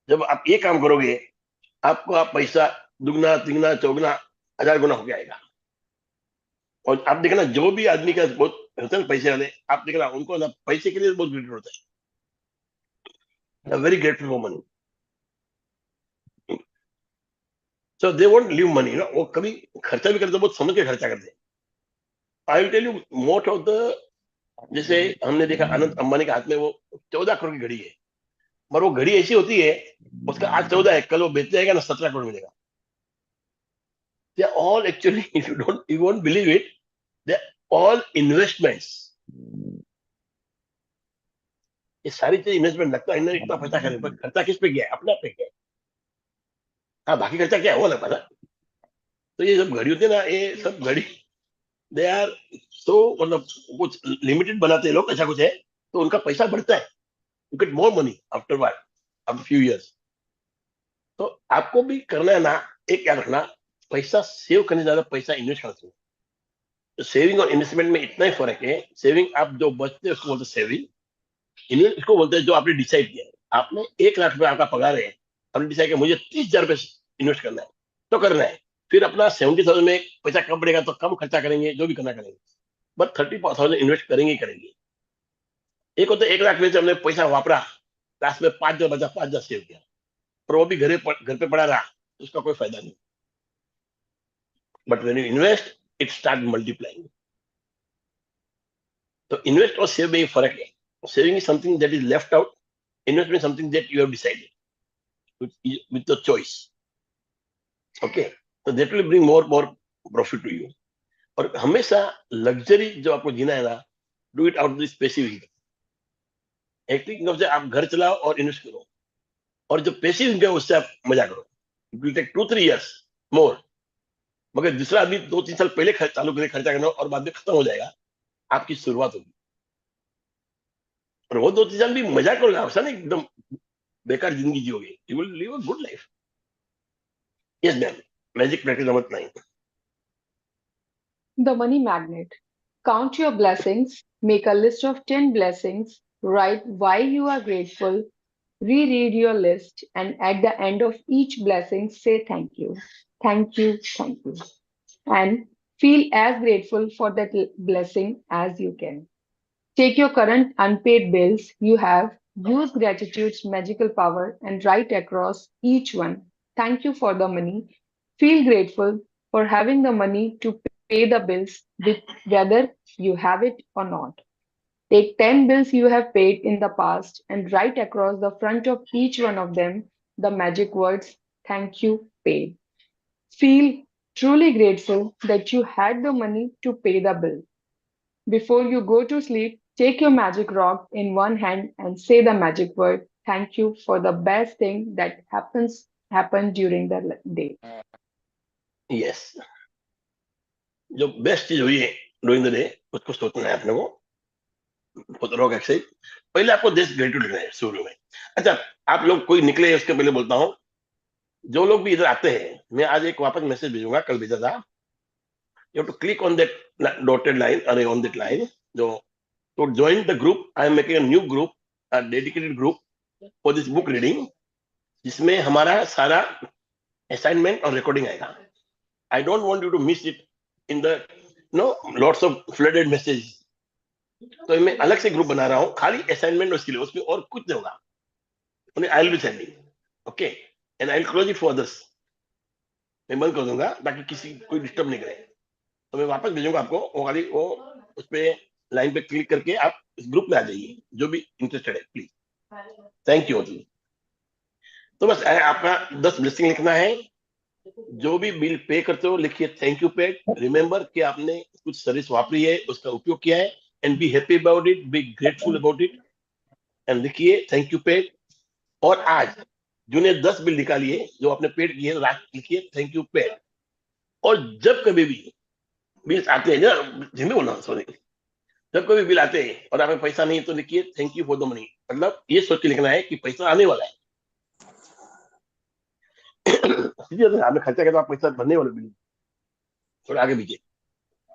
जब आप ये काम करोगे, आपको आप पैसा दुगना, तिगना, चौगुना, 1000 गुना होके आएगा। और आप देखना जो भी आदमी का बहुत होता है ना पैसे वाले, आप देखना उनको ना पैसे के लिए बहुत ग्रेटफुल होता है, very grateful for money. So they won't leave money ना, वो कभी खर्चा भी करते बहुत समझ के खर्चा करते हैं। I will tell you most of the, जैसे हमने देखा अनंत अंबानी के हाथ में वो 14 करोड़ की घड़ी है, मगर वो घड़ी ऐसी होती है, उसका आज 14 है, कल वो बेच जाएगा ना 17 करोड़ मिलेगा। They are all actually, if you don't, you won't believe it, they are all investments. ये सारी चीज इन्वेस्टमेंट। लगता है इन्होंने इतना पैसा खर्च, पर खर्चा किस पे किया है? अपने आप पे किया है। हाँ, बाकी खर्चा क्या है वो अलग बात है। तो ये सब घड़ी होती है ना, ये सब घड़ी, दे आर सो, मतलब कुछ लिमिटेड बनाते हैं लोग, ऐसा कुछ है, तो उनका पैसा बढ़ता है। You get more money after what, after few years. तो आपको भी करना है ना, एक क्या रखना, पैसा सेव करने से ज्यादा पैसा इन्वेस्ट करना चाहिए। तो सेविंग और इन्वेस्टमेंट में इतना ही फर्क है। सेविंग आप जो बचते हैं उसको बोलते हैं सेविंग, इन्वेस्ट इसको बोलते हैं जो आपने डिसाइड किया है। आपने 1 लाख रुपए आपका पगार है, आपने डिसाइड किया मुझे 30,000 रुपए इन्वेस्ट करना है, तो करना है। फिर अपना 70,000 में पैसा कम पड़ेगा तो कम खर्चा करेंगे, जो भी करना करेंगे, बट 30,000 इन्वेस्ट करेंगे ही करेंगे। एक होता है 1 लाख में से हमने पैसा वापरा, लास्ट में 5,000 बचा, 5,000 सेव किया, पर वो भी घर पे पड़ा रहा, उसका कोई फायदा नहीं। But when you invest, it start multiplying. तो इन्वेस्ट और सेव में ये फर्क है। Saving is something that is left out, investment something that you have decided with your choice. Okay, तो that will bring more profit to you. और हमेशा luxury जो आपको जीना है ना, do it out this passive income. एक income से आप घर चलाओ और इन्वेस्ट करो, और जो पैसिव इनकम उससे आप मजा करो। It will take 2-3 years more, मगर दूसरा आदमी 2-3 साल पहले चालू करे खर्चा करना और बाद में खत्म हो जाएगा, आपकी शुरुआत होगी। और वो 2-3 साल भी मजा करोगे, ऐसा नहीं एकदम बेकार जिंदगी जियोगे, you will live a good life. Yes ma'am, magic practice number 9। The money magnet. Count your blessings, make a list of 10 blessings, write why you are grateful, reread your list, and at the end of each blessing, say thank you, thank you, thank you. And feel as grateful for that blessing as you can. Take your current unpaid bills you have, use gratitude's magical power, and write across each one. Thank you for the money. Feel grateful for having the money to pay the bills, whether you have it or not. Take 10 bills you have paid in the past and write across the front of each one of them the magic words, thank you, paid. Feel truly grateful that you had the money to pay the bill. Before you go to sleep, take your magic rock in one hand and say the magic word, thank you for the best thing that happened during the day. Yes, जो best चीज हुई है during the day, उसको सोचना है अपने को, rock exercise. पहले आपको दिस ग्रेटिट्यूड लिखना है शुरू में। अच्छा, आप लोग कोई निकले उसके पहले बोलता हूँ, जो लोग भी इधर आते हैं, मैं आज एक वापस मैसेज भेजूंगा, कल भेजा था। You have to click on that dotted line, अरे ऑन दैट लाइन, जो तो join the group. I am making a new group, a dedicated group for this book reading, जिसमें हमारा सारा असाइनमेंट और रिकॉर्डिंग आएगा। I don't want you to miss it in the no lots of flooded message. तो मैं अलग से group बना रहा हूँ खाली असाइनमेंट उसके लिए, उसमें और कुछ नहीं होगा। I will be sending, okay, and I will close it for others. मैं बंद कर दूंगा ताकि किसी कोई डिस्टर्ब नहीं करे। तो मैं वापस भेजूंगा आपको, वो खाली वो उस पे लाइन पे क्लिक करके आप इस ग्रुप में आ जाइए, जो भी इंटरेस्टेड है प्लीज। Thank you. तो बस आपका 10 ब्लेसिंग लिखना है। जो भी बिल पे करते हो लिखिए थैंक यू पेड। रिमेंबर कि आपने कुछ सर्विस वापरी है, उसका उपयोग किया है, and be happy about it, be grateful about it, and लिखिए थैंक यू पेड। और आज जिन्होंने 10 बिल निकालिए जो आपने पेड किए, रात लिखिए थैंक यू पेड। और जब कभी भी बिल्स आते हैं ना, जिन्हें बोलना सॉरी, जब कभी बिल आते हैं और आपके पैसा नहीं तो लिखिए thank you for the money. मतलब ये सोच के लिखना है कि पैसा आने वाला है। सीधे आपने खर्चा किया तो आप पैसा भरने वाले बिल थोड़ा आगे पीछे।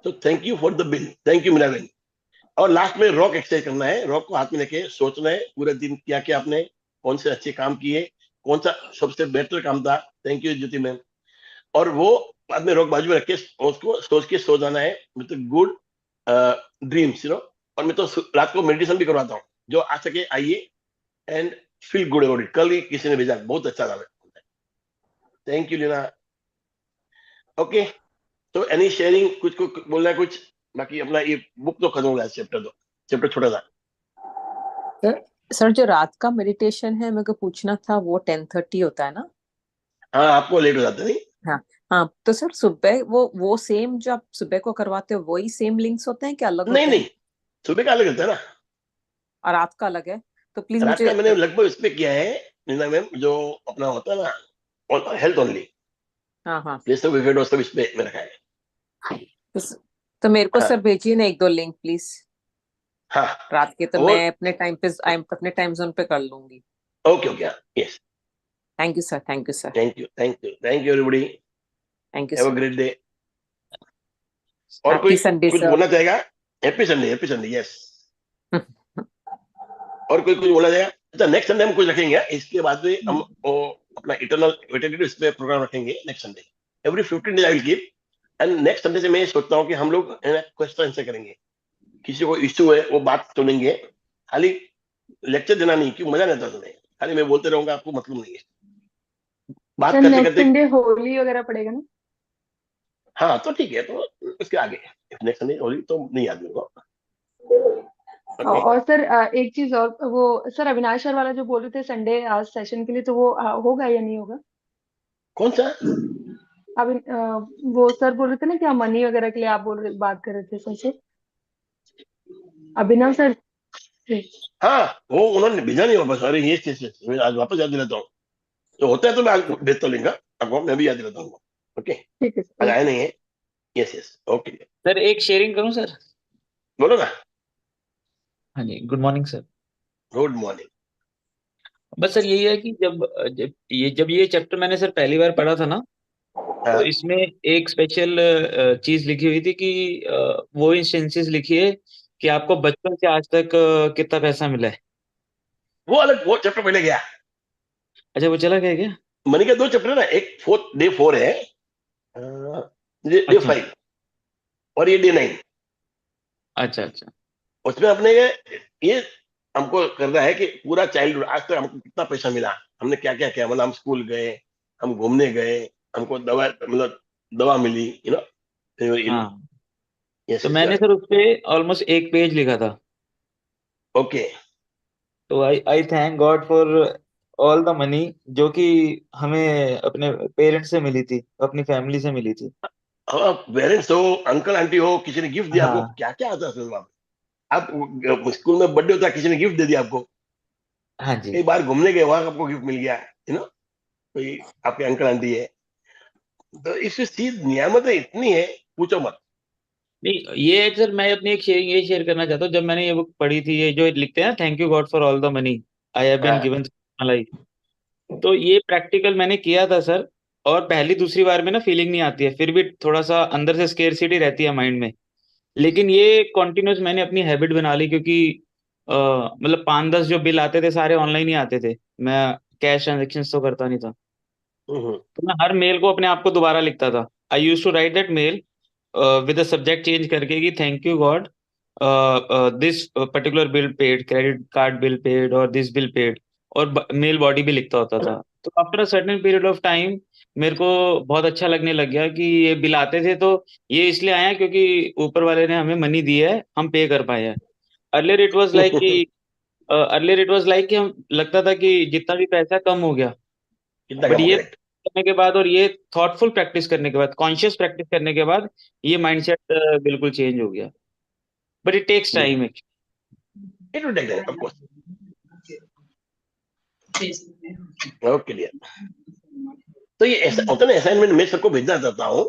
तो thank you for the bill, thank you मेरा बिल। और लास्ट में रॉक एक्सरसाइज करना है। रॉक को हाथ में लेके सोचना है पूरे दिन क्या क्या आपने कौन से अच्छे काम किए, कौन सा सबसे बेहतर काम था। Thank you Jyoti ma'am. और वो बाद में रॉक बाजू में रख के उसको सोच के सो जाना है विद गुड ड्रीम्स, और मैं तो रात को मेडिटेशन भी करवाता हूँ। जो आ सके आइए and feel good about it. कल ही किसी ने भेजा, बहुत अच्छा था। Thank you Leena. ओके, तो एनी शेयरिंग, कुछ को बोलना है कुछ? बाकी अपना ये बुक तो खत्म हो गया, चैप्टर दो, चैप्टर छोटा था। सर सर, जो रात का मेडिटेशन है मेरे को पूछना था, वो 10:30 होता है ना? हाँ, आपको लेट हो जाता नहीं? हाँ। हाँ, तो सर सुबह वो सेम जो आप सुबह को करवाते हो वही सेम लिंक्स होते हैं कि अलग नहीं होते हैं? नहीं, सुबह का अलग रहता है ना। और रात का अलग है? तो प्लीज रात का मुझे। मैंने लगभग इस पे किया है नीना मैम, जो अपना होता है ना हेल्थ ओनली, हाँ हाँ। जैसे विवेट सब इस पे में रखा है। तो, तो मेरे को सर हाँ भेजिए ना एक दो लिंक प्लीज। हाँ, रात के तो वो मैं अपने टाइम जोन पे कर लूंगी। Okay okay, yes. Thank you sir, thank you sir. Thank you, thank you, thank you everybody. Thank you have a sir. Great day. और कोई हैप्पी संडे कुछ सर। बोलना चाहेगा? Happy Sunday, happy Sunday, yes. और कोई कुछ बोला जाएगा? अच्छा, नेक्स्ट संडे हम कुछ रखेंगे, इसके बाद में हम वो अपना इटर्नल वेटेटिव इस पे प्रोग्राम रखेंगे next Sunday. Every 15 days I will give. And next Sunday से मैं सोचता हूँ कि हम लोग क्वेश्चन आंसर करेंगे। किसी को इश्यू है वो बात सुनेंगे, खाली लेक्चर देना नहीं, क्यों मजा नहीं आता सुने, खाली मैं बोलते रहूंगा, आपको मतलब नहीं है बात सर करते नेक्स्ट करते। संडे होली वगैरह पड़ेगा ना? हाँ तो ठीक है, तो उसके आगे नेक्स्ट संडे होली तो नहीं याद मेरे को। ओके। और सर एक चीज और, वो सर अविनाश सर वाला जो बोल रहे थे संडे आज सेशन के लिए, तो वो होगा या नहीं होगा? कौन सा? अभी वो सर बोल रहे थे ना कि मनी वगैरह के लिए आप बात कर रहे थे सर से, अभिनव सर से। हाँ, वो उन्होंने भेजा नहीं वापस। अरे ये मैं आज वापस याद दिलाता हूँ। तो होता है तो मैं आज भेजता लिंक आपको, मैं भी याद दिलाता हूँ। ओके, ठीक है आज सर। आया नहीं है। Yes yes, okay. सर एक शेयरिंग करूं सर? बोलो ना। हाँ जी, good morning sir. Good morning. बस सर यही है कि जब ये चैप्टर मैंने सर पहली बार पढ़ा था ना, तो हाँ, इसमें एक स्पेशल चीज लिखी हुई थी कि वो इंस्टेंसेस लिखिए कि आपको बचपन से आज तक कितना पैसा मिला है। वो अलग, वो चैप्टर पहले गया। अच्छा, वो चला गया क्या? मनी का 2 चैप्टर है ना, एक फोर्थ डे 4 है, डे अच्छा 5, और ये डे 9। अच्छा अच्छा। उसमें अपने ये हमको करना है कि पूरा चाइल्डहुड आज तक हमको कितना पैसा मिला, हमने क्या क्या किया। मतलब हम स्कूल गए, हम घूमने गए, हमको दवा, मतलब दवा मिली, हाँ, यस तो यस, मैंने सर उस पे ऑलमोस्ट एक पेज लिखा था। ओके। तो I I thank God for all the money जो कि हमें अपने पेरेंट्स से मिली थी, अपनी फैमिली से मिली थी। पेरेंट्स हो, अंकल आंटी हो, किसी ने गिफ्ट दिया आपको, हाँ क्या क्या आता है आप स्कूल में बर्थडे होता है, किसी ने गिफ्ट दे दिया आपको, हाँ जी। कई बार घूमने गए वहां आपको गिफ्ट मिल गया, कोई आपके अंकल आंटी है। तो इस चीज नियामत इतनी है, पूछो मत। नहीं, ये सर मैं अपनी एक शेयरिंग ये शेयर करना चाहता हूँ। जब मैंने ये बुक पढ़ी थी, ये जो लिखते हैं ना, thank you God for all the money I have been हाँ, गिवन लाइफ, तो ये प्रैक्टिकल मैंने किया था सर। और पहली दूसरी बार में ना फीलिंग नहीं आती है, फिर भी थोड़ा सा अंदर से स्केर्सिटी रहती है माइंड में। लेकिन ये कॉन्टिन्यूस मैंने अपनी हैबिट बना ली, क्योंकि मतलब 5-10 जो बिल आते थे सारे ऑनलाइन ही आते थे। मैं कैश ट्रांजेक्शन तो करता नहीं था। हम्म, तो मैं हर मेल को अपने आप को दोबारा लिखता था। I use to write that mail with the subject change करके कि thank you God this particular bill paid, credit card bill paid और दिस बिल पेड, और मेल बॉडी भी लिखता होता था। तो after a certain period of time मेरे को बहुत अच्छा लगने लग गया कि ये बिल आते थे तो ये इसलिए आया क्योंकि ऊपर वाले ने हमें मनी दी है, हम पे कर पाए हैं। अर्लियर इट वाज लाइक कि हम लगता था कि जितना भी पैसा कम हो गया, कितना बट कम, ये करेक्ट। करने के बाद और ये थॉटफुल प्रैक्टिस करने के बाद, कॉन्शियस प्रैक्टिस करने के बाद ये माइंडसेट बिल्कुल चेंज हो गया। But it takes time. It will take time, of course. Okay dear. तो ये ऐसा होता है ना, असाइनमेंट मैं सबको भेजना चाहता हूँ,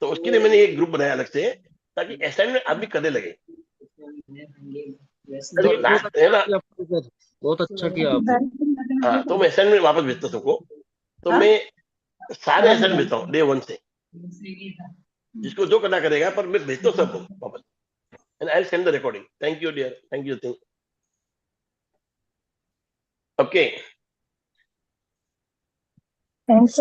तो उसके लिए मैंने एक ग्रुप बनाया अलग से, ताकि असाइनमेंट आप भी करने लगे। अरे लास्ट है ना, बहुत अच्छा किया आपने। हाँ, तो मैं असाइनमेंट वापस भेजता सबको, तो मैं सारे असाइनमेंट भेजता हूँ डे 1 से, जिसको जो करना करेगा, पर मैं भेजता हूँ सबको वापस, and I will send the recording. Thank you dear, thank you, okay, thank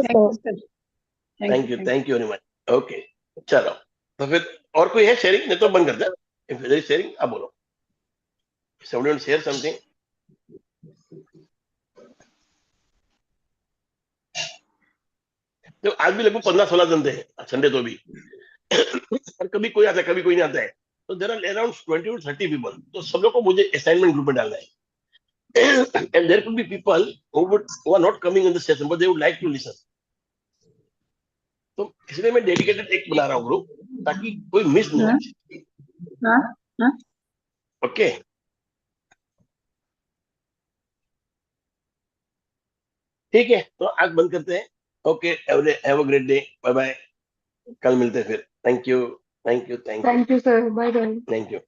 you very much. Okay, चलो, तो फिर और कोई है शेयरिंग? नहीं तो बंद कर दे। इफ देयर इज शेयरिंग, आप बोलो। Someone share something? तो आज भी लगभग 15-16 जन थे संडे तो भी। और कभी कोई आता है, कभी कोई नहीं आता है, तो there are around 20 to 30 people. तो सब लोग को मुझे असाइनमेंट ग्रुप में डालना है। And there could be people who are not coming in the session but they would like to listen. तो इसलिए मैं डेडिकेटेड एक बना रहा हूँ ग्रुप, ताकि कोई मिस नहीं हो। ओके, ठीक है, तो आज बंद करते हैं। Okay, have a great day, bye bye, कल मिलते हैं फिर। Thank you, thank you, thank you, Thank you, sir. Bye bye. Thank you.